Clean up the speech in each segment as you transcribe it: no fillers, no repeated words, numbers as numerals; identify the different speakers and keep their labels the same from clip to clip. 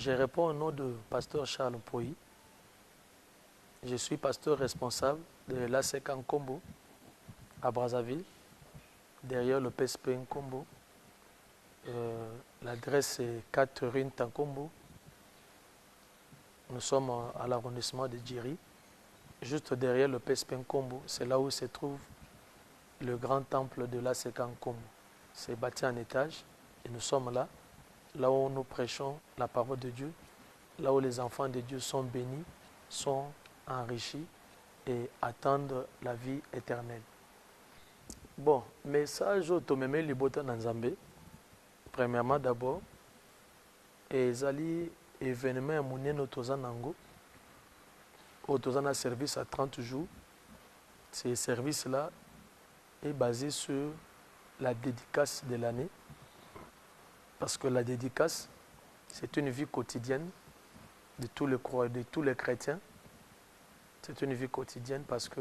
Speaker 1: Je réponds au nom de pasteur Charles Poyi. Je suis pasteur responsable de l'ACK Nkombo à Brazzaville, derrière le PSP Nkombo. L'adresse est 4 rue Ntankombo. Nous sommes à l'arrondissement de Djiri, juste derrière le PSP Nkombo. C'est là où se trouve le grand temple de l'ACK Nkombo. C'est bâti en étage et nous sommes là, là où nous prêchons la parole de Dieu, là où les enfants de Dieu sont bénis, sont enrichis et attendent la vie éternelle. Bon, message au Tomeme Libota Nanzambe. Premièrement d'abord, ezali événement monene otozanango, otozana service à 30 jours. Ce service-là est basé sur la dédicace de l'année, parce que la dédicace, c'est une vie quotidienne de tous les chrétiens. C'est une vie quotidienne parce que,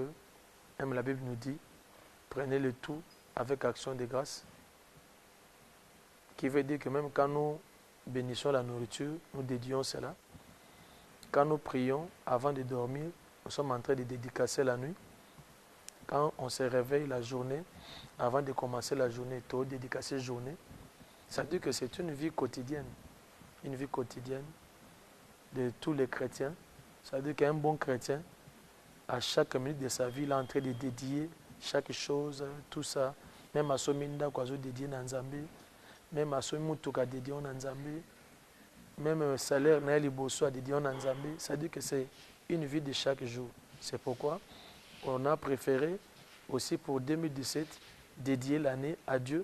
Speaker 1: même la Bible nous dit, prenez le tout avec action de grâce, qui veut dire que même quand nous bénissons la nourriture, nous dédions cela. Quand nous prions avant de dormir, nous sommes en train de dédicacer la nuit. Quand on se réveille la journée, avant de commencer la journée, tout dédicacer la journée. Ça veut dire que c'est une vie quotidienne de tous les chrétiens. Ça veut dire qu'un bon chrétien, à chaque minute de sa vie, il est en train de dédier chaque chose, tout ça. Même à Sominda, quoi, dédié dans Nzambe. Même à Somutuka, dédié dans Nzambe. Même salaire, Naël Bosso, dédié dans Nzambe. Ça veut dire que c'est une vie de chaque jour. C'est pourquoi on a préféré aussi pour 2017 dédier l'année à Dieu.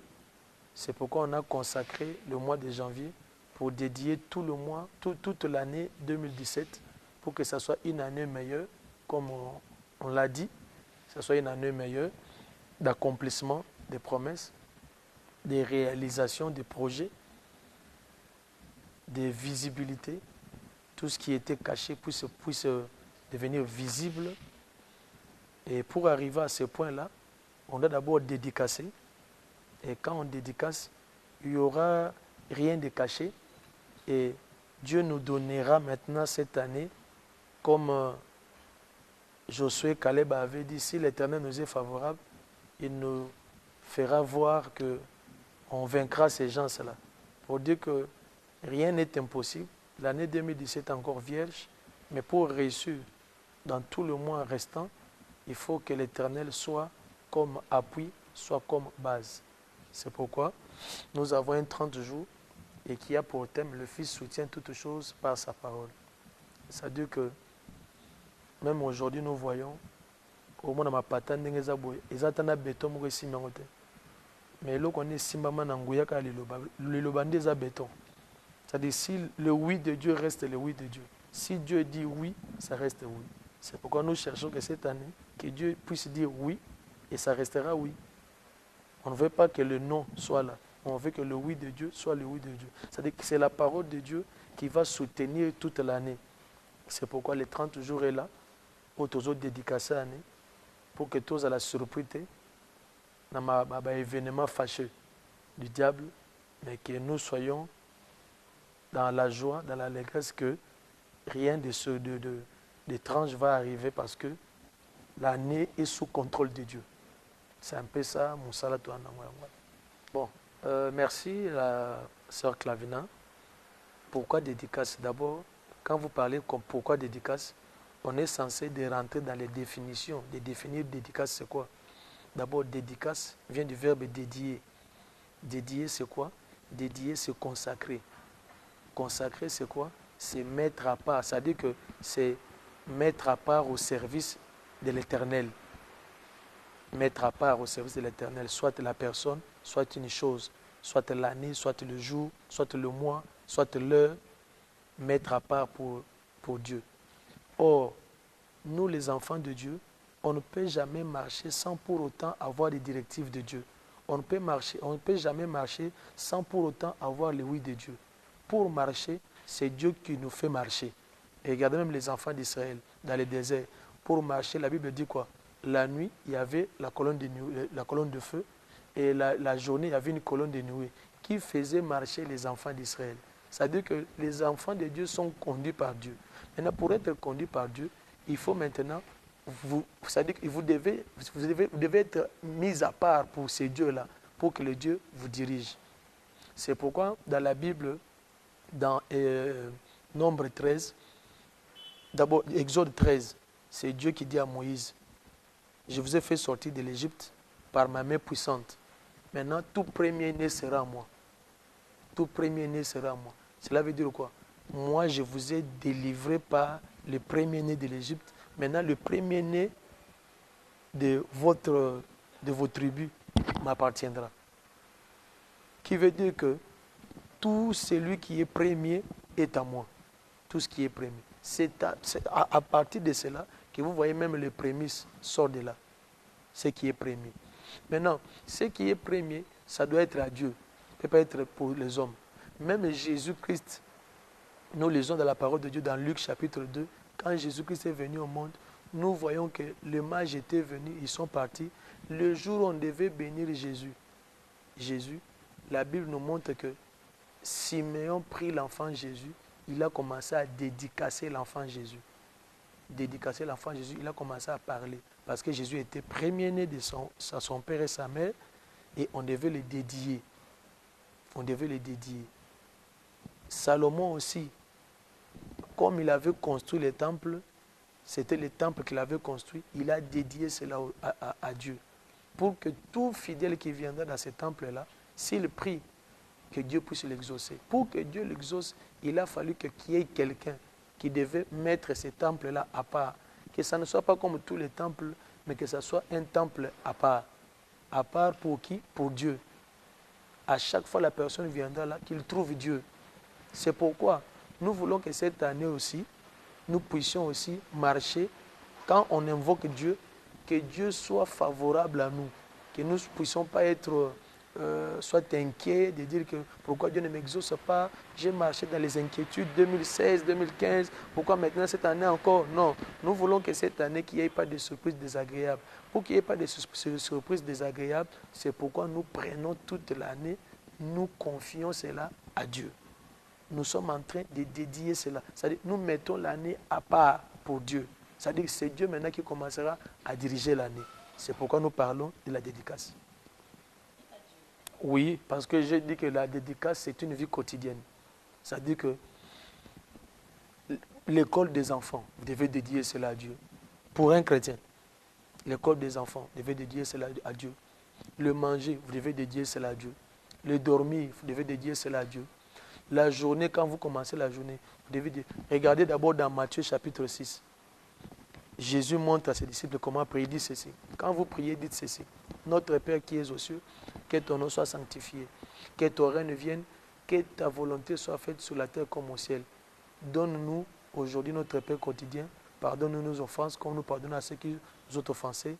Speaker 1: C'est pourquoi on a consacré le mois de janvier pour dédier tout le mois, toute l'année 2017 pour que ça soit une année meilleure, comme on l'a dit, que ça soit une année meilleure d'accomplissement des promesses, des réalisations des projets, des visibilités, tout ce qui était caché puisse devenir visible. Et pour arriver à ce point-là, on doit d'abord dédicacer. Et quand on dédicace, il n'y aura rien de caché. Et Dieu nous donnera maintenant cette année, comme Josué Caleb avait dit, si l'Éternel nous est favorable, il nous fera voir qu'on vaincra ces gens-là. Pour dire que rien n'est impossible. L'année 2017 est encore vierge, mais pour réussir dans tout le mois restant, il faut que l'Éternel soit comme appui, soit comme base. C'est pourquoi nous avons un 30 jours et qui a pour thème le Fils soutient toutes choses par sa parole. C'est-à-dire que même aujourd'hui nous voyons au moins ma patane ezatana béton mo simangote. Mais là on est simbama nanguya ka le lobande za béton. C'est-à-dire si le oui de Dieu reste le oui de Dieu. Si Dieu dit oui, ça reste oui. C'est pourquoi nous cherchons que cette année, que Dieu puisse dire oui et ça restera oui. On ne veut pas que le non soit là. On veut que le oui de Dieu soit le oui de Dieu. C'est-à-dire que c'est la parole de Dieu qui va soutenir toute l'année. C'est pourquoi les 30 jours est là, pour tous les dédicacer l'année, pour que tous à la surprise, dans un événement fâcheux du diable, mais que nous soyons dans la joie, dans l'allégresse que rien d'étrange va arriver parce que l'année est sous contrôle de Dieu. C'est un peu ça, mon salato. Bon, merci la sœur Clavina. Pourquoi dédicace? D'abord, quand vous parlez comme pourquoi dédicace, on est censé de rentrer dans les définitions. De définir dédicace, c'est quoi? D'abord, dédicace vient du verbe dédier. Dédier, c'est quoi? Dédier, c'est consacrer. Consacrer, c'est quoi? C'est mettre à part. C'est-à-dire que c'est mettre à part au service de l'Éternel. Mettre à part au service de l'Éternel, soit la personne, soit une chose, soit l'année, soit le jour, soit le mois, soit l'heure, mettre à part pour Dieu. Or, nous les enfants de Dieu, on ne peut jamais marcher sans pour autant avoir les directives de Dieu. On ne peut jamais marcher sans pour autant avoir le oui de Dieu. Pour marcher, c'est Dieu qui nous fait marcher. Et regardez même les enfants d'Israël dans le désert. Pour marcher, la Bible dit quoi? La nuit, il y avait la colonne de feu et la journée, il y avait une colonne de nuée qui faisait marcher les enfants d'Israël. C'est-à-dire que les enfants de Dieu sont conduits par Dieu. Maintenant, pour être conduits par Dieu, il faut maintenant, c'est-à-dire que vous devez être mis à part pour ces dieux-là, pour que le Dieu vous dirige. C'est pourquoi dans la Bible, dans Nombre 13, d'abord Exode 13, c'est Dieu qui dit à Moïse, je vous ai fait sortir de l'Égypte par ma main puissante. Maintenant, tout premier-né sera à moi. Tout premier-né sera à moi. Cela veut dire quoi? Moi, je vous ai délivré par le premier-né de l'Égypte. Maintenant, le premier-né de vos tribus m'appartiendra. Qui veut dire que tout celui qui est premier est à moi. Tout ce qui est premier. C'est à partir de cela que vous voyez même les prémices sortent de là. Ce qui est premier. Maintenant, ce qui est premier, ça doit être à Dieu. Ça ne peut pas être pour les hommes. Même Jésus-Christ, nous lisons dans la parole de Dieu dans Luc chapitre 2, quand Jésus-Christ est venu au monde, nous voyons que les mages étaient venus, ils sont partis. Le jour où on devait bénir Jésus, la Bible nous montre que Siméon prit l'enfant Jésus, il a commencé à dédicacer l'enfant Jésus. Dédicacer l'enfant Jésus, il a commencé à parler. Parce que Jésus était premier-né de son père et sa mère, et on devait le dédier. On devait le dédier. Salomon aussi, comme il avait construit le temple, c'était le temple qu'il avait construit, il a dédié cela à Dieu. Pour que tout fidèle qui viendra dans ce temple-là, s'il prie, que Dieu puisse l'exaucer. Pour que Dieu l'exauce, il a fallu qu'il y ait quelqu'un qui devait mettre ce temple-là à part. Que ça ne soit pas comme tous les temples, mais que ça soit un temple à part. À part pour qui? Pour Dieu. À chaque fois la personne viendra là, qu'il trouve Dieu. C'est pourquoi nous voulons que cette année aussi, nous puissions aussi marcher, quand on invoque Dieu, que Dieu soit favorable à nous. Que nous ne puissions pas être soit inquiets de dire que pourquoi Dieu ne m'exauce pas, j'ai marché dans les inquiétudes 2016, 2015, pourquoi maintenant cette année encore? Non, nous voulons que cette année qu'il n'y ait pas de surprises désagréables. Pour qu'il n'y ait pas de surprises désagréables, c'est pourquoi nous prenons toute l'année, nous confions cela à Dieu. Nous sommes en train de dédier cela. C'est-à-dire nous mettons l'année à part pour Dieu. C'est-à-dire que c'est Dieu maintenant qui commencera à diriger l'année. C'est pourquoi nous parlons de la dédicace. Oui, parce que j'ai dit que la dédicace, c'est une vie quotidienne. C'est-à-dire que l'école des enfants, vous devez dédier cela à Dieu. Pour un chrétien, l'école des enfants, vous devez dédier cela à Dieu. Le manger, vous devez dédier cela à Dieu. Le dormir, vous devez dédier cela à Dieu. La journée, quand vous commencez la journée, vous devez dire. Regardez d'abord dans Matthieu chapitre 6. Jésus montre à ses disciples comment prier. Il dit ceci. Quand vous priez, dites ceci. Notre Père qui es aux cieux, que ton nom soit sanctifié, que ton règne vienne, que ta volonté soit faite sur la terre comme au ciel. Donne-nous aujourd'hui notre pain quotidien. Pardonne-nous nos offenses comme nous pardonnons à ceux qui nous ont offensés.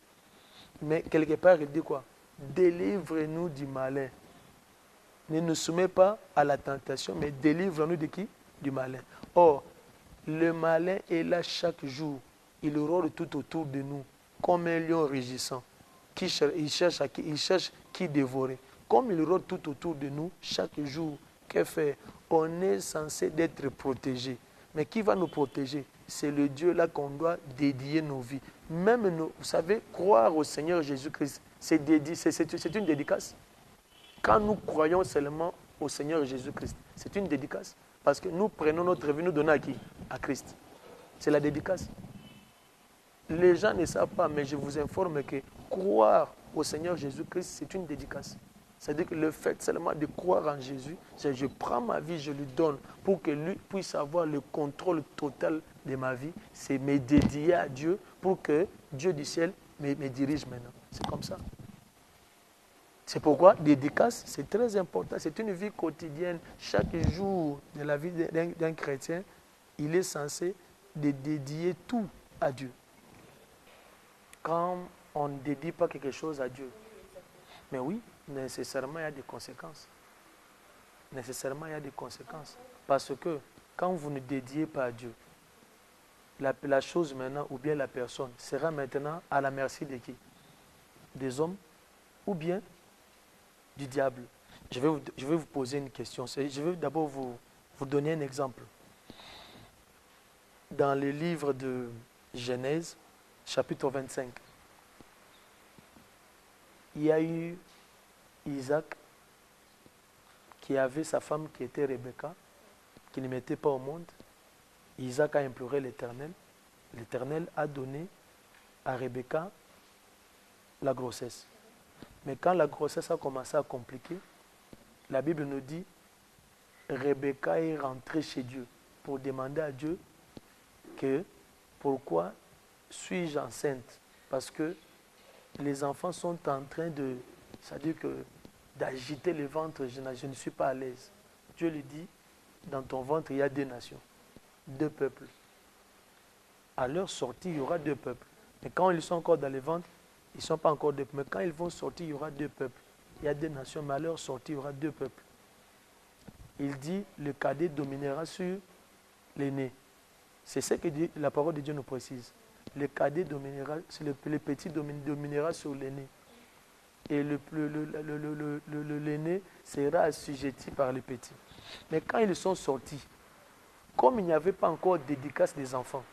Speaker 1: Mais quelque part, il dit quoi? Délivre-nous du malin. Ne nous soumets pas à la tentation, mais délivre-nous de qui? Du malin. Or, le malin est là chaque jour. Il rôde tout autour de nous, comme un lion rugissant. Il cherche qui dévorer. Comme il rôde tout autour de nous, chaque jour, que faire? On est censé d'être protégé. Mais qui va nous protéger? C'est le Dieu là qu'on doit dédier nos vies. Même nous, vous savez, croire au Seigneur Jésus-Christ, c'est une dédicace. Quand nous croyons seulement au Seigneur Jésus-Christ, c'est une dédicace. Parce que nous prenons notre vie, nous donnons à qui? À Christ. C'est la dédicace. Les gens ne savent pas, mais je vous informe que croire au Seigneur Jésus-Christ, c'est une dédicace. C'est-à-dire que le fait seulement de croire en Jésus, c'est je prends ma vie, je lui donne pour que lui puisse avoir le contrôle total de ma vie. C'est me dédier à Dieu pour que Dieu du ciel me dirige maintenant. C'est comme ça. C'est pourquoi dédicace, c'est très important. C'est une vie quotidienne. Chaque jour de la vie d'un chrétien, il est censé de dédier tout à Dieu. Quand on ne dédie pas quelque chose à Dieu, mais oui, nécessairement il y a des conséquences. Nécessairement il y a des conséquences. Parce que quand vous ne dédiez pas à Dieu, la chose maintenant, ou bien la personne, sera maintenant à la merci de qui? Des hommes, ou bien du diable. Je vais vous poser une question. Je vais d'abord vous vous donner un exemple. Dans le livre de Genèse, chapitre 25, il y a eu Isaac qui avait sa femme qui était Rebecca, qui ne mettait pas au monde. Isaac a imploré l'Éternel. L'Éternel a donné à Rebecca la grossesse. Mais quand la grossesse a commencé à compliquer, la Bible nous dit Rebecca est rentrée chez Dieu pour demander à Dieu que pourquoi suis-je enceinte? Parce que les enfants sont en train de, c'est-à-dire que d'agiter le ventre, je ne suis pas à l'aise. Dieu lui dit, dans ton ventre, il y a 2 nations, 2 peuples. À leur sortie, il y aura 2 peuples. Mais quand ils sont encore dans le ventre, ils ne sont pas encore 2 peuples. Mais quand ils vont sortir, il y aura 2 peuples. Il y a 2 nations, mais à leur sortie, il y aura 2 peuples. Il dit, le cadet dominera sur l'aîné. C'est ce que la parole de Dieu nous précise. Le cadet dominera, le petit dominera sur l'aîné. Et l'aîné sera assujetti par le petit. Mais quand ils sont sortis, comme il n'y avait pas encore de dédicace des enfants,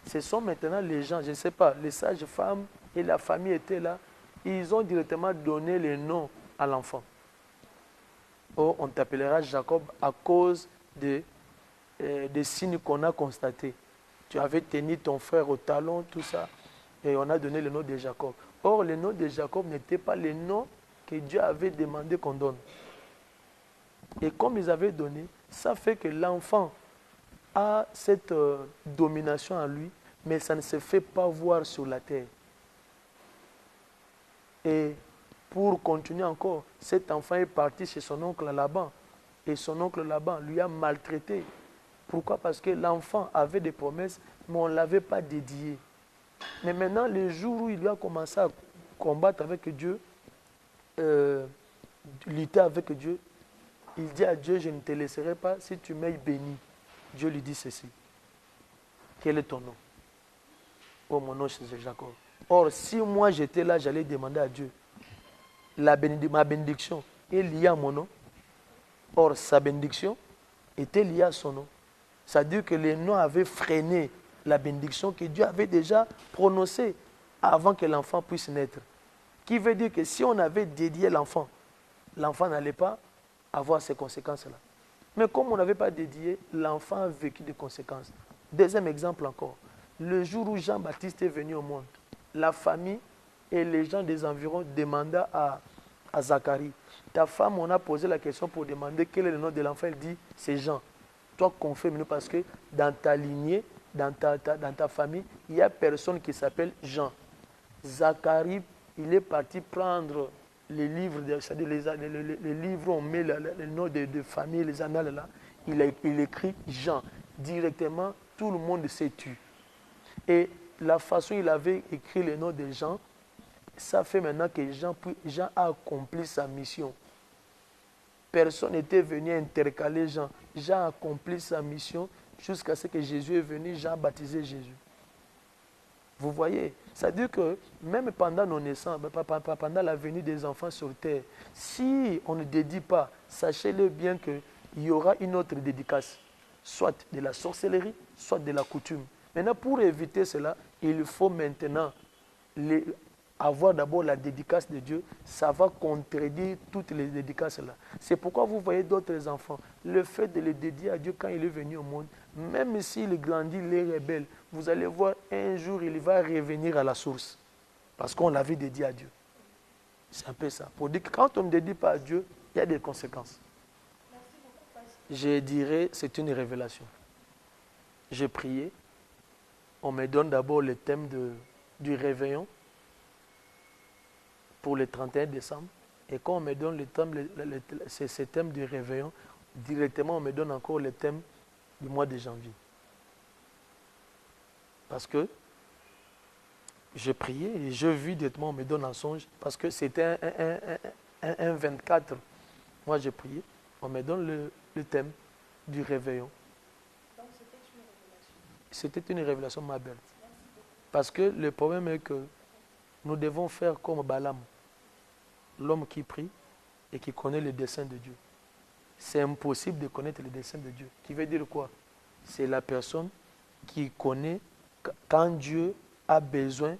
Speaker 1: ce sont maintenant les gens, je ne sais pas, les sages-femmes et la famille étaient là, ils ont directement donné le nom à l'enfant. Oh, on t'appellera Jacob à cause des signes qu'on a constatés. Tu avais tenu ton frère au talon, tout ça, et on a donné le nom de Jacob. Or, le nom de Jacob n'était pas le nom que Dieu avait demandé qu'on donne. Et comme ils avaient donné, ça fait que l'enfant a cette domination en lui, mais ça ne se fait pas voir sur la terre. Et pour continuer encore, cet enfant est parti chez son oncle Laban. Et son oncle Laban lui a maltraité. Pourquoi? Parce que l'enfant avait des promesses, mais on ne l'avait pas dédié. Mais maintenant, le jour où il a commencé à combattre avec Dieu, lutter avec Dieu, il dit à Dieu, je ne te laisserai pas si tu m'as béni. Dieu lui dit ceci. Quel est ton nom? Oh, mon nom, c'est Jacob. Or, si moi j'étais là, j'allais demander à Dieu, ma bénédiction est liée à mon nom. Or, sa bénédiction était liée à son nom. C'est-à-dire que les noms avaient freiné la bénédiction que Dieu avait déjà prononcée avant que l'enfant puisse naître. Qui veut dire que si on avait dédié l'enfant, l'enfant n'allait pas avoir ces conséquences-là. Mais comme on n'avait pas dédié, l'enfant a vécu des conséquences. Deuxième exemple encore. Le jour où Jean-Baptiste est venu au monde, la famille et les gens des environs demandaient à Zacharie, ta femme, on a posé la question pour demander quel est le nom de l'enfant. Elle dit, c'est Jean. Toi, confirme-nous parce que dans ta lignée, dans ta famille, il n'y a personne qui s'appelle Jean. Zacharie, il est parti prendre les livres, c'est-à-dire les livres où on met le nom de famille, les annales là. Il écrit Jean. Directement, tout le monde s'est tu. Et la façon il avait écrit le nom de Jean, ça fait maintenant que Jean a accompli sa mission. Personne n'était venu intercaler Jean. Jean a accompli sa mission jusqu'à ce que Jésus est venu, Jean a baptisé Jésus. Vous voyez, c'est-à-dire que même pendant nos naissances, pendant la venue des enfants sur terre, si on ne dédie pas, sachez-le bien qu'il y aura une autre dédicace, soit de la sorcellerie, soit de la coutume. Maintenant, pour éviter cela, il faut maintenant avoir d'abord la dédicace de Dieu. Ça va contredire toutes les dédicaces là. C'est pourquoi vous voyez d'autres enfants, le fait de les dédier à Dieu quand il est venu au monde, même s'il grandit, il est rebelle, vous allez voir un jour il va revenir à la source. Parce qu'on l'avait dédié à Dieu. C'est un peu ça. Pour dire que quand on ne dédie pas à Dieu, il y a des conséquences. Je dirais, c'est une révélation. J'ai prié. On me donne d'abord le thème du réveillon pour le 31 décembre. Et quand on me donne le thème, ce thème du réveillon, directement on me donne encore le thème du mois de janvier. Parce que j'ai prié et je vis directement, on me donne un songe. Parce que c'était un 24. Moi j'ai prié, on me donne le thème du réveillon. Donc c'était une révélation. C'était une révélation, ma belle. Parce que le problème est que nous devons faire comme Balaam, l'homme qui prie et qui connaît le dessein de Dieu. c'est impossible de connaître le dessein de Dieu. Qui veut dire quoi? C'est la personne qui connaît quand Dieu a besoin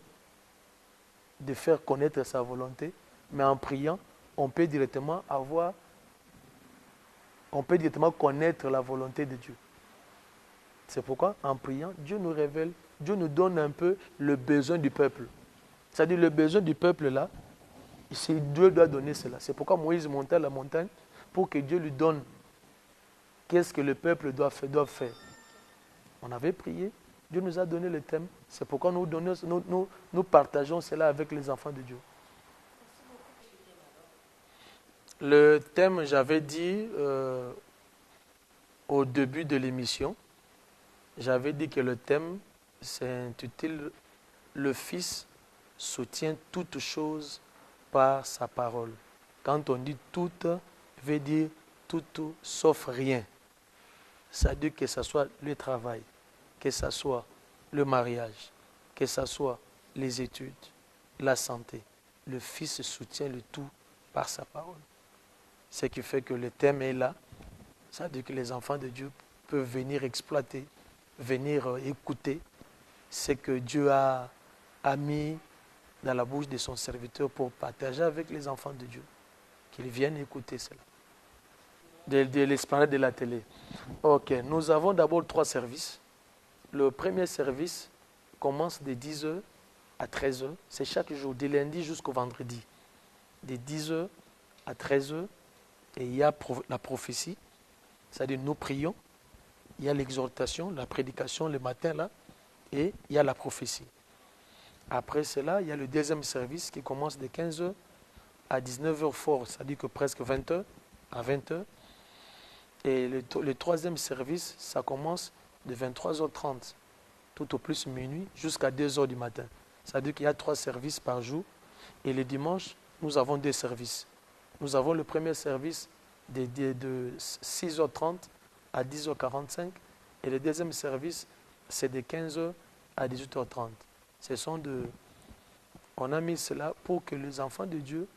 Speaker 1: de faire connaître sa volonté, mais en priant, on peut directement connaître la volonté de Dieu. C'est pourquoi, en priant, Dieu nous révèle, Dieu nous donne un peu le besoin du peuple. C'est-à-dire le besoin du peuple là, Dieu doit donner cela. C'est pourquoi Moïse montait à la montagne pour que Dieu lui donne qu'est-ce que le peuple doit faire. On avait prié, Dieu nous a donné le thème. C'est pourquoi nous partageons cela avec les enfants de Dieu. Le thème, j'avais dit au début de l'émission, j'avais dit que le thème s'intitule « Le Fils soutient toutes choses par sa parole ». Quand on dit « toutes », veut dire « tout sauf rien ». Ça veut dire que ce soit le travail, que ce soit le mariage, que ce soit les études, la santé. Le Fils soutient le tout par sa parole. Ce qui fait que le thème est là. Ça veut dire que les enfants de Dieu peuvent venir exploiter, venir écouter ce que Dieu a mis dans la bouche de son serviteur pour partager avec les enfants de Dieu. Qu'ils viennent écouter cela. De l'esplanade de la télé. Ok, nous avons d'abord 3 services. Le premier service commence de 10h à 13h. C'est chaque jour, du lundi jusqu'au vendredi. De 10h à 13h. Et il y a la prophétie. C'est-à-dire nous prions. Il y a l'exhortation, la prédication le matin là. Et il y a la prophétie. Après cela, il y a le deuxième service qui commence de 15h à 19h fort. C'est-à-dire que presque 20h à 20h. Et le troisième service, ça commence de 23h30, tout au plus minuit, jusqu'à 2h du matin. C'est-à-dire qu'il y a 3 services par jour. Et le dimanche, nous avons 2 services. Nous avons le premier service de 6h30 à 10h45. Et le deuxième service, c'est de 15h à 18h30. On a mis cela pour que les enfants de Dieu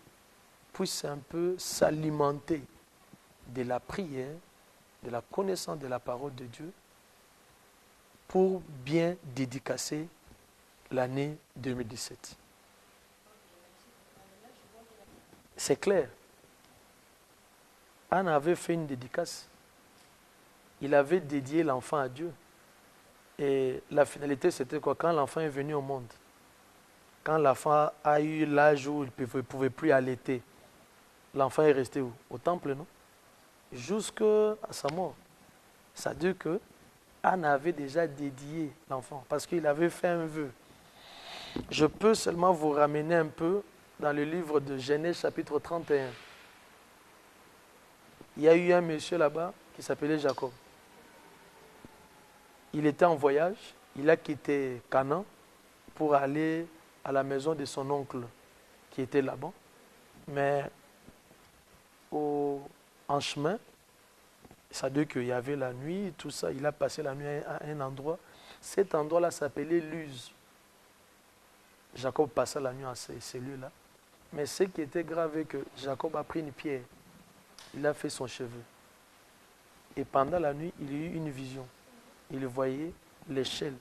Speaker 1: puissent un peu s'alimenter de la prière, de la connaissance de la parole de Dieu pour bien dédicacer l'année 2017. C'est clair. Anne avait fait une dédicace. Il avait dédié l'enfant à Dieu. Et la finalité, c'était quoi? Quand l'enfant est venu au monde, quand l'enfant a eu l'âge où il ne pouvait plus allaiter, l'enfant est resté où? Au temple, non? Jusqu'à sa mort. Ça veut dire que Anne avait déjà dédié l'enfant parce qu'il avait fait un vœu. Je peux seulement vous ramener un peu dans le livre de Genèse chapitre 31. Il y a eu un monsieur là-bas qui s'appelait Jacob. Il était en voyage, il a quitté Canaan pour aller à la maison de son oncle qui était là-bas. Mais en chemin, ça veut dire qu'il y avait la nuit, tout ça. Il a passé la nuit à un endroit. Cet endroit-là s'appelait Luz. Jacob passa la nuit à ces lieux-là. Mais ce qui était grave, c'est que Jacob a pris une pierre. Il a fait son cheveu. Et pendant la nuit, il a eu une vision. Il voyait l'échelle.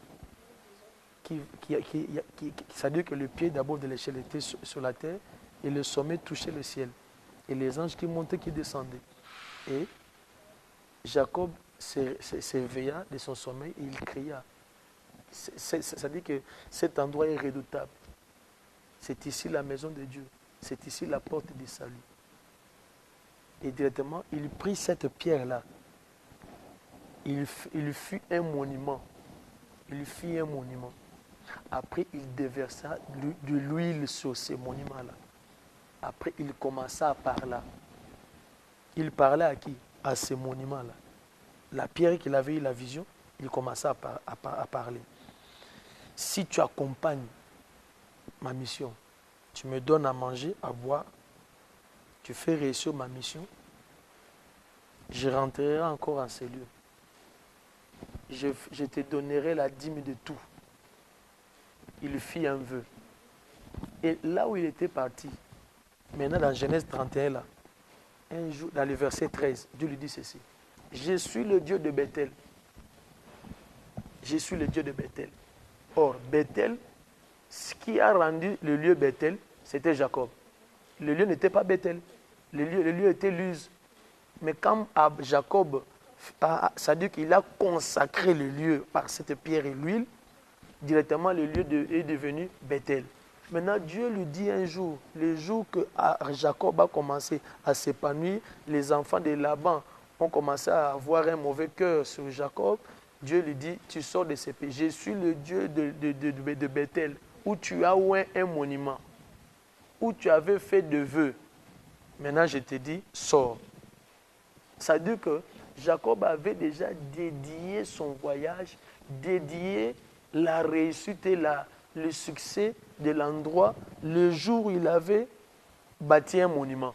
Speaker 1: Ça veut dire que le pied d'abord de l'échelle était sur la terre et le sommet touchait le ciel. Et les anges qui montaient, qui descendaient. Et Jacob s'éveilla de son sommeil et il cria. Ça dit que cet endroit est redoutable. C'est ici la maison de Dieu. C'est ici la porte du salut. Et directement, il prit cette pierre-là. Il fut un monument. Il fit un monument. Après, il déversa de l'huile sur ces monuments-là. Après, il commença à parler. Il parlait à qui? À ces monuments-là. La pierre qu'il avait eu la vision, il commença à parler. Si tu accompagnes ma mission, tu me donnes à manger, à boire, tu fais réussir ma mission, je rentrerai encore en ces lieux. Je te donnerai la dîme de tout. Il fit un vœu. Et là où il était parti, maintenant dans Genèse 31, là, un jour, dans le verset 13, Dieu lui dit ceci. Je suis le Dieu de Bethel. Je suis le Dieu de Bethel. Or, Bethel, ce qui a rendu le lieu Bethel, c'était Jacob. Le lieu n'était pas Bethel. Le lieu était Luz. Mais quand Jacob, ça veut dire qu'il a consacré le lieu par cette pierre et l'huile, directement le lieu est devenu Bethel. Maintenant, Dieu lui dit un jour, le jour que Jacob a commencé à s'épanouir, les enfants de Laban ont commencé à avoir un mauvais cœur sur Jacob. Dieu lui dit, tu sors de ces pays. Je suis le Dieu de Bethel, où tu as oint un monument, où tu avais fait de vœux. Maintenant, je te dis, sors. Ça veut dire que Jacob avait déjà dédié son voyage, dédié la réussite et le succès de l'endroit le jour où il avait bâti un monument.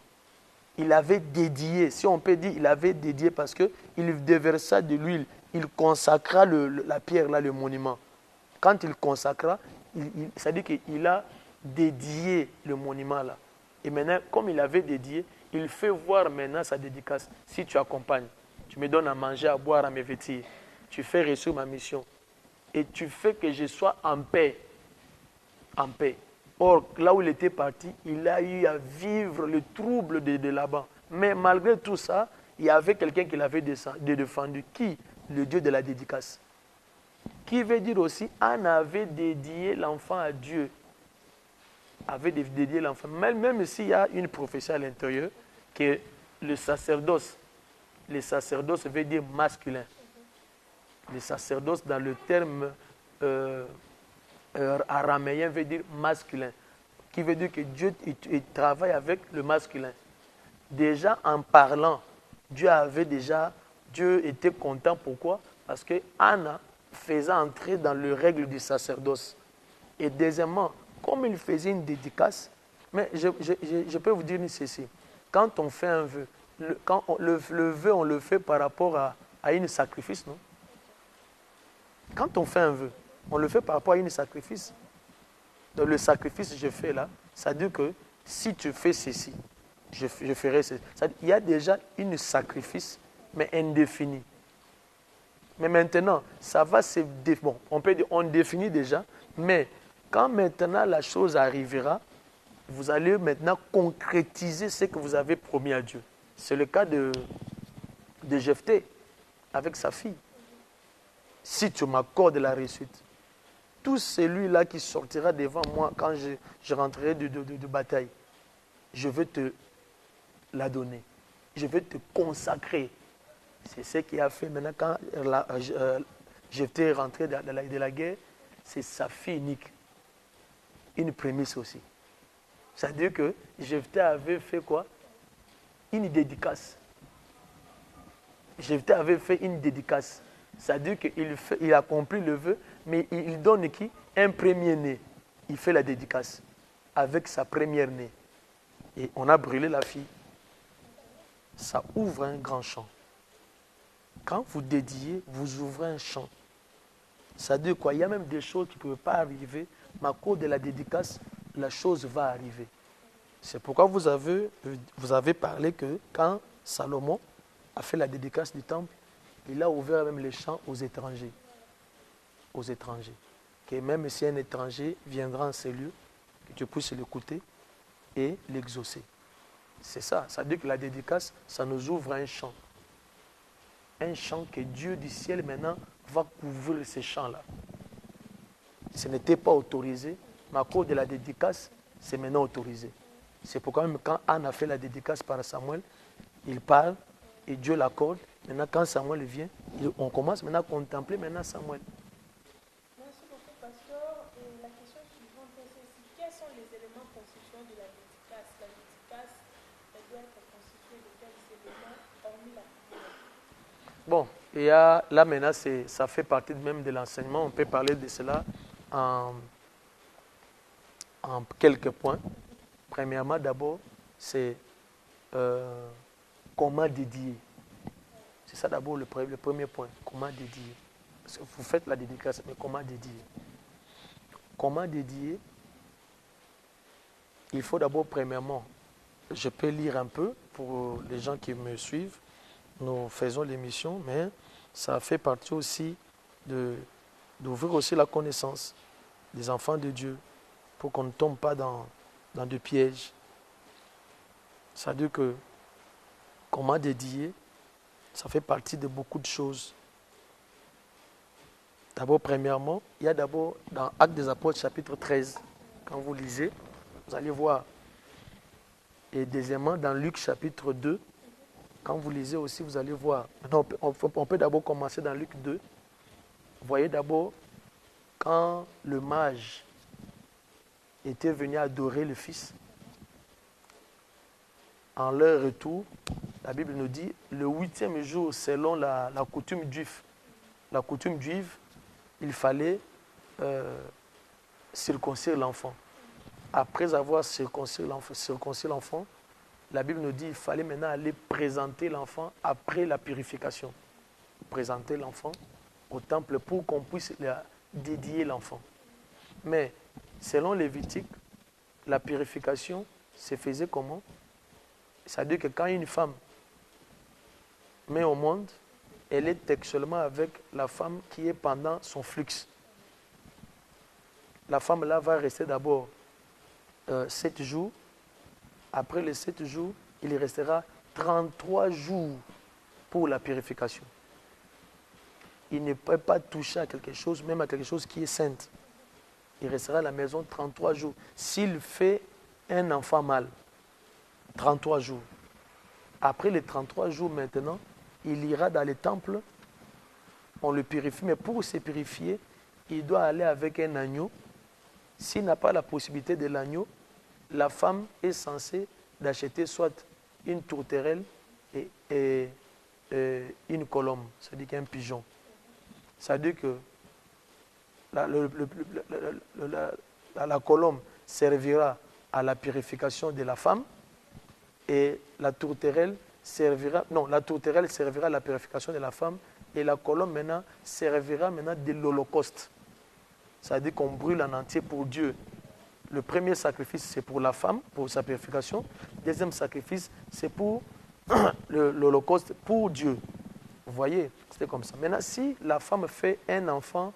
Speaker 1: Il avait dédié, si on peut dire, il avait dédié parce qu'il déversa de l'huile, il consacra la pierre, là, le monument. Quand il consacra, ça veut dire qu'il a dédié le monument là. Et maintenant, comme il avait dédié, il fait voir maintenant sa dédicace. Si tu accompagnes, tu me donnes à manger, à boire, à me vêtir, tu fais réussir ma mission. Et tu fais que je sois en paix. En paix. Or, là où il était parti, il a eu à vivre le trouble de Laban. Mais malgré tout ça, il y avait quelqu'un qui l'avait défendu. Qui? Le Dieu de la dédicace. Qui veut dire aussi, Anne avait dédié l'enfant à Dieu. Avait dédié l'enfant. Même s'il y a une prophétie à l'intérieur, que le sacerdoce veut dire masculin. Le sacerdoce, dans le terme araméen, veut dire masculin. Qui veut dire que Dieu il travaille avec le masculin. Déjà en parlant, Dieu était content. Pourquoi? Parce que Anna faisait entrer dans les règles du sacerdoce. Et deuxièmement, comme il faisait une dédicace, mais je peux vous dire ceci. Quand on fait un vœu, le vœu, on le fait par rapport à un sacrifice, non? Quand on fait un vœu, on le fait par rapport à un sacrifice. Donc le sacrifice que je fais là, ça veut dire que si tu fais ceci, je ferai ceci. Il y a déjà un sacrifice, mais indéfini. Mais maintenant, ça va se... Bon, on peut dire, on définit déjà, mais quand maintenant la chose arrivera, vous allez maintenant concrétiser ce que vous avez promis à Dieu. C'est le cas de Jephthé avec sa fille. Si tu m'accordes la réussite, tout celui-là qui sortira devant moi quand je rentrerai de bataille, je veux te la donner. Je veux te consacrer. C'est ce qu'il a fait maintenant quand Jephthé est rentré de la guerre. C'est sa fille unique. Une prémisse aussi. C'est-à-dire que Jephthé avait fait quoi? Une dédicace. Jephthé avait fait une dédicace. C'est-à-dire qu'il accomplit le vœu, mais il donne qui? Un premier-né. Il fait la dédicace avec sa première-née. Et on a brûlé la fille. Ça ouvre un grand champ. Quand vous dédiez, vous ouvrez un champ. Ça veut dire quoi? Il y a même des choses qui ne peuvent pas arriver, mais à cause de la dédicace, la chose va arriver. C'est pourquoi vous avez parlé que quand Salomon a fait la dédicace du temple, il a ouvert même les champs aux étrangers. Aux étrangers. Que même si un étranger viendra en ces lieux, que tu puisses l'écouter et l'exaucer. C'est ça. Ça veut dire que la dédicace, ça nous ouvre un champ. Un champ que Dieu du ciel maintenant va couvrir ces champs-là. Ce n'était pas autorisé, mais à cause de la dédicace, c'est maintenant autorisé. C'est pourquoi même quand Anne a fait la dédicace par Samuel, il parle et Dieu l'accorde. Maintenant, quand Samuel vient, on commence maintenant à contempler maintenant Samuel.
Speaker 2: Merci beaucoup, pasteur. Et la question suivante est celle-ci. Quels sont les éléments constituants de la dédicace? La dédicace, elle doit être constituée de quels éléments hormis la prière?
Speaker 1: Bon, et là maintenant, ça fait partie même de l'enseignement. On peut parler de cela en quelques points. Premièrement, d'abord, c'est comment dédier. C'est ça d'abord le premier point. Comment dédier. Parce que vous faites la dédicace, mais comment dédier? Comment dédier? Il faut d'abord, premièrement, je peux lire un peu pour les gens qui me suivent, nous faisons l'émission, mais ça fait partie aussi d'ouvrir aussi la connaissance des enfants de Dieu pour qu'on ne tombe pas dans des pièges. C'est-à-dire que comment dédier, ça fait partie de beaucoup de choses. D'abord, premièrement, il y a d'abord dans Actes des Apôtres, chapitre 13, quand vous lisez, vous allez voir. Et deuxièmement, dans Luc, chapitre 2, quand vous lisez aussi, vous allez voir. Maintenant, on peut d'abord commencer dans Luc 2. Vous voyez d'abord, quand le mage était venu adorer le Fils, en leur retour, la Bible nous dit, le 8e jour, selon la coutume juive, il fallait circoncire l'enfant. Après avoir circoncis l'enfant, la Bible nous dit qu'il fallait maintenant aller présenter l'enfant après la purification. Présenter l'enfant au temple pour qu'on puisse dédier l'enfant. Mais selon Lévitique, la purification se faisait comment? C'est-à-dire que quand une femme met au monde, elle est textuellement avec la femme qui est pendant son flux. La femme là va rester d'abord 7 jours. Après les 7 jours, il restera 33 jours pour la purification. Il ne peut pas toucher à quelque chose, même à quelque chose qui est sainte. Il restera à la maison 33 jours. S'il fait un enfant mâle, 33 jours. Après les 33 jours maintenant, il ira dans les temples, on le purifie, mais pour se purifier, il doit aller avec un agneau. S'il n'a pas la possibilité de l'agneau, la femme est censée d'acheter soit une tourterelle et une colombe, c'est-à-dire qu'un pigeon. C'est-à-dire que la colombe servira à la purification de la femme et la tourterelle servira à la purification de la femme et la colombe maintenant servira de l'holocauste. C'est-à-dire qu'on brûle en entier pour Dieu. Le premier sacrifice, c'est pour la femme, pour sa purification. Le deuxième sacrifice, c'est pour l'holocauste, pour Dieu. Vous voyez, c'était comme ça. Maintenant, si la femme fait un enfant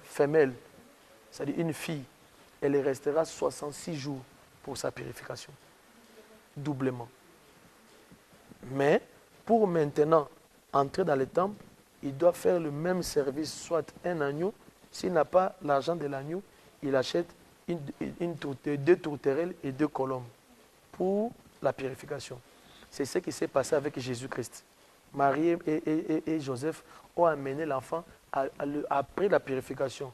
Speaker 1: femelle, c'est-à-dire une fille, elle restera 66 jours pour sa purification. Doublement. Mais, pour maintenant entrer dans le temple, il doit faire le même service, soit un agneau. S'il n'a pas l'argent de l'agneau, il achète deux tourterelles et 2 colombes pour la purification. C'est ce qui s'est passé avec Jésus-Christ. Marie et Joseph ont amené l'enfant après la purification.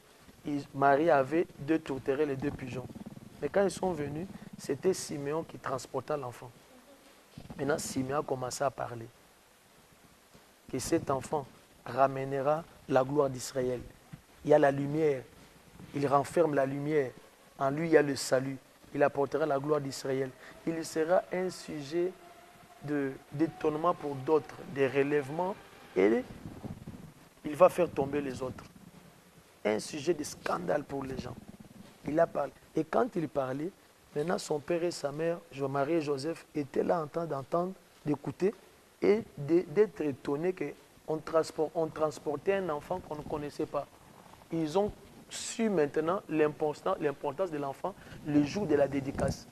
Speaker 1: Marie avait 2 tourterelles et 2 pigeons. Mais quand ils sont venus, c'était Siméon qui transporta l'enfant. Maintenant, Siméon a commencé à parler. Que cet enfant ramènera la gloire d'Israël. Il y a la lumière. Il renferme la lumière. En lui, il y a le salut. Il apportera la gloire d'Israël. Il sera un sujet d'étonnement pour d'autres, de relèvement, et il va faire tomber les autres. Un sujet de scandale pour les gens. Il a parlé. Et quand il parlait, maintenant son père et sa mère, Marie et Joseph, étaient là en train d'entendre, d'écouter et d'être étonnés qu'on transportait un enfant qu'on ne connaissait pas. Ils ont su maintenant l'importance de l'enfant le jour de la dédicace.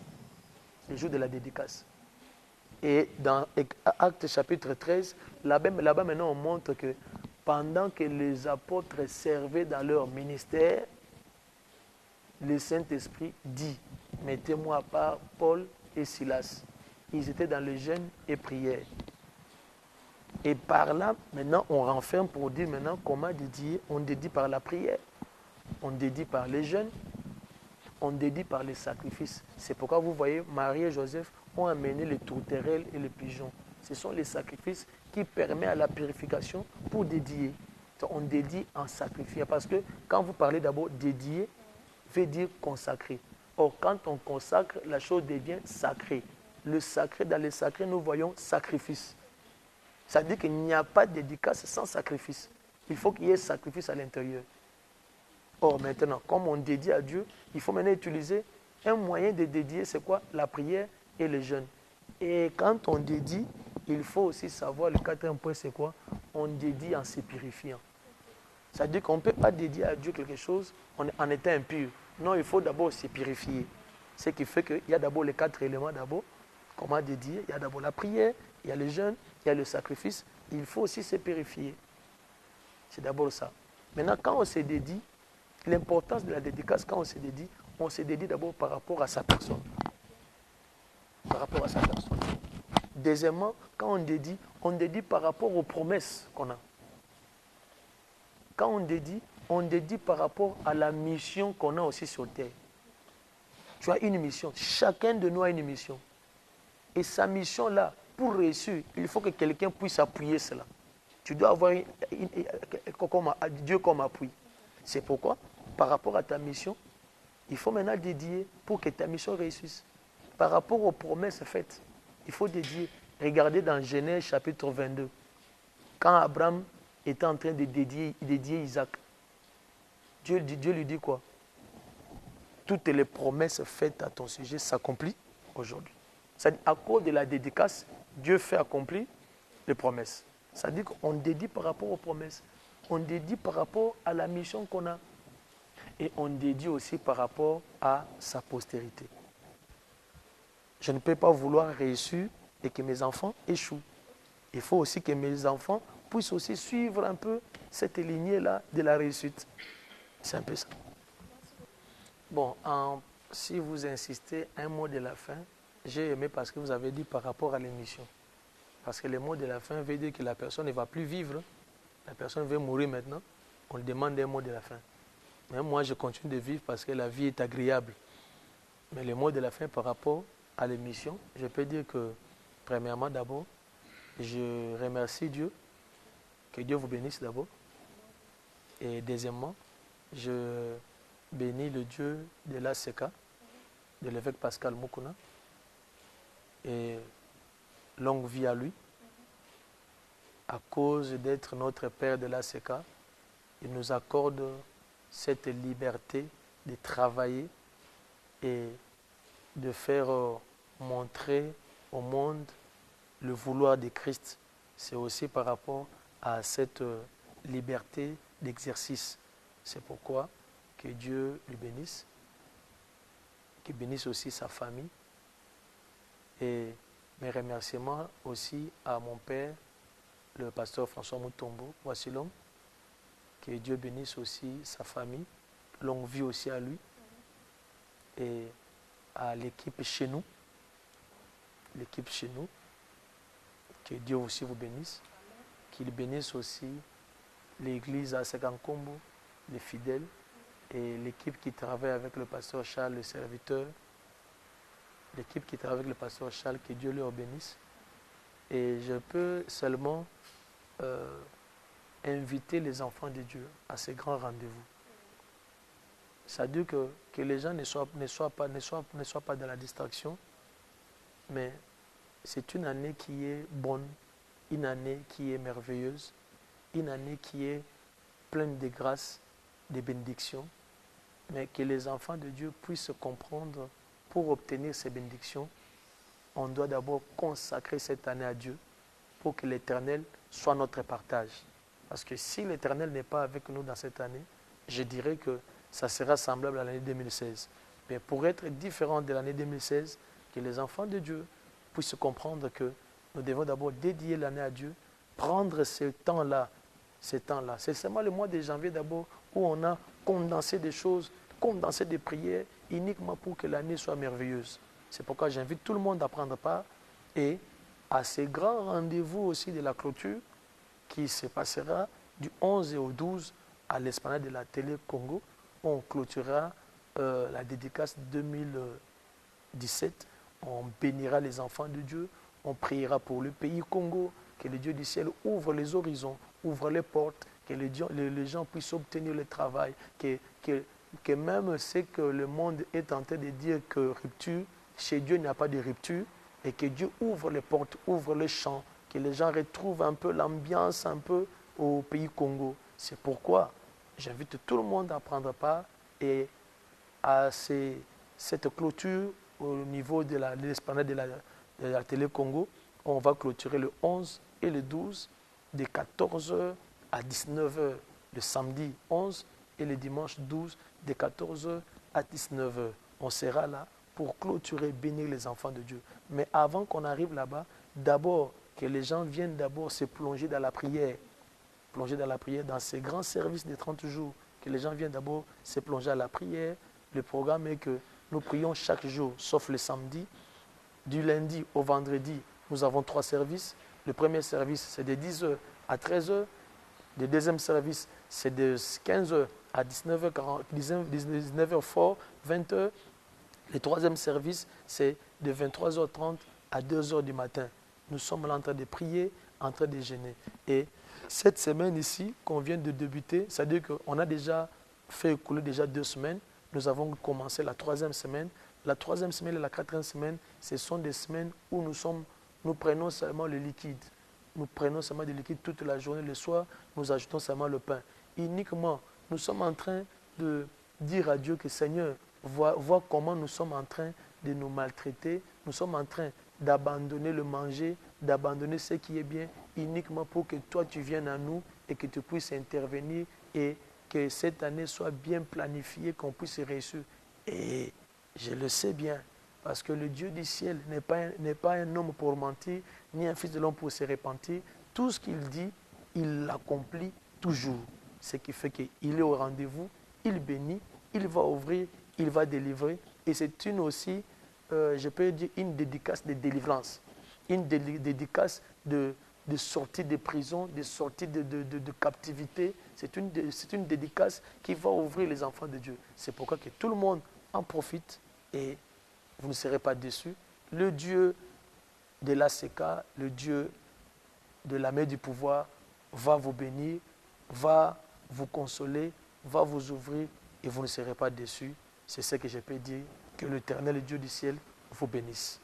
Speaker 1: Le jour de la dédicace. Et dans Actes chapitre 13, là-bas maintenant on montre que pendant que les apôtres servaient dans leur ministère, le Saint-Esprit dit, mettez-moi à part Paul et Silas. Ils étaient dans le jeûne et prière. Et par là, maintenant, on renferme pour dire maintenant comment dédier. On dédie par la prière, on dédie par les jeûnes, on dédie par les sacrifices. C'est pourquoi vous voyez, Marie et Joseph ont amené les tourterelles et les pigeons. Ce sont les sacrifices qui permettent à la purification pour dédier. On dédie en sacrifiant. Parce que quand vous parlez d'abord dédier, veut dire consacrer. Or, quand on consacre, la chose devient sacrée. Le sacré, dans le sacré, nous voyons sacrifice. Ça veut dire qu'il n'y a pas de dédicace sans sacrifice. Il faut qu'il y ait sacrifice à l'intérieur. Or, maintenant, comme on dédie à Dieu, il faut maintenant utiliser un moyen de dédier, c'est quoi? La prière et le jeûne. Et quand on dédie, il faut aussi savoir, le quatrième point, c'est quoi? On dédie en se purifiant. C'est-à-dire qu'on ne peut pas dédier à Dieu quelque chose en étant impur. Non, il faut d'abord se purifier. Ce qui fait qu'il y a d'abord les 4 éléments d'abord. Comment dédier? Il y a d'abord la prière, il y a le jeûne, il y a le sacrifice. Il faut aussi se purifier. C'est d'abord ça. Maintenant, quand on se dédie, l'importance de la dédicace, quand on se dédie d'abord par rapport à sa personne. Par rapport à sa personne. Deuxièmement, quand on dédie par rapport aux promesses qu'on a. Quand on dédie par rapport à la mission qu'on a aussi sur terre. Tu as une mission. Chacun de nous a une mission. Et sa mission-là, pour réussir, il faut que quelqu'un puisse appuyer cela. Tu dois avoir Dieu comme appui. C'est pourquoi, par rapport à ta mission, il faut maintenant dédier pour que ta mission réussisse. Par rapport aux promesses faites, il faut dédier. Regardez dans Genèse chapitre 22. Quand Abraham était en train de dédier Isaac, Dieu lui dit quoi? Toutes les promesses faites à ton sujet s'accomplissent aujourd'hui. C'est-à-dire, à cause de la dédicace, Dieu fait accomplir les promesses. C'est-à-dire qu'on dédie par rapport aux promesses. On dédie par rapport à la mission qu'on a. Et on dédie aussi par rapport à sa postérité. Je ne peux pas vouloir réussir et que mes enfants échouent. Il faut aussi que mes enfants puissent aussi suivre un peu cette lignée-là de la réussite. C'est un peu ça. Bon, si vous insistez, un mot de la fin, j'ai aimé parce que vous avez dit par rapport à l'émission. Parce que le mot de la fin veut dire que la personne ne va plus vivre. La personne veut mourir maintenant. On lui demande un mot de la fin. Mais moi, je continue de vivre parce que la vie est agréable. Mais le mot de la fin par rapport à l'émission, je peux dire que, premièrement, d'abord, je remercie Dieu. Que Dieu vous bénisse d'abord. Et deuxièmement, je bénis le Dieu de l'ACK, de l'évêque Pascal Moukouna. Et longue vie à lui. À cause d'être notre Père de l'ACK, il nous accorde cette liberté de travailler et de faire montrer au monde le vouloir de Christ. C'est aussi par rapport à cette liberté d'exercice. C'est pourquoi que Dieu lui bénisse, qu'il bénisse aussi sa famille. Et mes remerciements aussi à mon père, le pasteur François Moutombo, voici l'homme. Que Dieu bénisse aussi sa famille, longue vie aussi à lui. Et à l'équipe chez nous. L'équipe chez nous. Que Dieu aussi vous bénisse. Qu'il bénisse aussi l'église à Segankombo, les fidèles, et l'équipe qui travaille avec le pasteur Charles, le serviteur. L'équipe qui travaille avec le pasteur Charles, que Dieu leur bénisse. Et je peux seulement inviter les enfants de Dieu à ces grands rendez-vous. Ça veut dire que les gens ne soient pas dans la distraction, mais c'est une année qui est bonne, une année qui est merveilleuse, une année qui est pleine de grâces, de bénédictions, mais que les enfants de Dieu puissent comprendre, pour obtenir ces bénédictions, on doit d'abord consacrer cette année à Dieu pour que l'Éternel soit notre partage. Parce que si l'Éternel n'est pas avec nous dans cette année, je dirais que ça sera semblable à l'année 2016. Mais pour être différent de l'année 2016, que les enfants de Dieu puissent comprendre que nous devons d'abord dédier l'année à Dieu, prendre ce temps-là. C'est seulement le mois de janvier d'abord où on a condensé des choses, condensé des prières, uniquement pour que l'année soit merveilleuse. C'est pourquoi j'invite tout le monde à prendre part et à ces grands rendez-vous aussi de la clôture qui se passera du 11 au 12 à l'esplanade de la Télé Congo. On clôturera la dédicace 2017. On bénira les enfants de Dieu. On priera pour le pays Congo. Que le Dieu du ciel ouvre les horizons, ouvre les portes, que les gens puissent obtenir le travail, que même ce que le monde est tenté de dire que rupture, chez Dieu il n'y a pas de rupture, et que Dieu ouvre les portes, ouvre les champs, que les gens retrouvent un peu l'ambiance un peu au pays Congo. C'est pourquoi j'invite tout le monde à prendre part et à cette clôture au niveau de l'esplanade de la Télé Congo. On va clôturer le 11 et le 12 de 14h à 19h le samedi 11 et le dimanche 12 de 14h à 19h. On sera là pour clôturer, bénir les enfants de Dieu. Mais avant qu'on arrive là-bas, d'abord que les gens viennent d'abord se plonger dans la prière. Plonger dans la prière, dans ces grands services de 30 jours, que les gens viennent d'abord se plonger à la prière. Le programme est que nous prions chaque jour, sauf le samedi. Du lundi au vendredi, nous avons 3 services. Le premier service, c'est de 10h à 13h. Le deuxième service, c'est de 15h à 19h fort, 20h. Le troisième service, c'est de 23h30 à 2h du matin. Nous sommes là en train de prier, en train de jeûner. Et cette semaine ici, qu'on vient de débuter, c'est-à-dire qu'on a déjà fait écouler déjà 2 semaines. Nous avons commencé la 3e semaine. La 3e semaine et la 4e semaine, ce sont des semaines où nous prenons seulement le liquide. Nous prenons seulement du liquide toute la journée. Le soir, nous ajoutons seulement le pain. Uniquement, nous sommes en train de dire à Dieu que Seigneur, vois comment nous sommes en train de nous maltraiter. Nous sommes en train d'abandonner le manger, d'abandonner ce qui est bien, uniquement pour que toi tu viennes à nous et que tu puisses intervenir et que cette année soit bien planifiée, qu'on puisse réussir. Et je le sais bien, parce que le Dieu du ciel n'est pas un homme pour mentir, ni un fils de l'homme pour se repentir. Tout ce qu'il dit, il l'accomplit toujours. Ce qui fait qu'il est au rendez-vous, il bénit, il va ouvrir, il va délivrer. Et c'est une aussi, je peux dire, une dédicace de délivrance, une dédicace de sortie de prison, de sortie de captivité. C'est une dédicace qui va ouvrir les enfants de Dieu. C'est pourquoi que tout le monde en profite et vous ne serez pas déçus. Le Dieu de l'ACK, le Dieu de la main du pouvoir, va vous bénir, va vous consoler, va vous ouvrir et vous ne serez pas déçus. C'est ce que je peux dire. Que l'Éternel Dieu du ciel vous bénisse.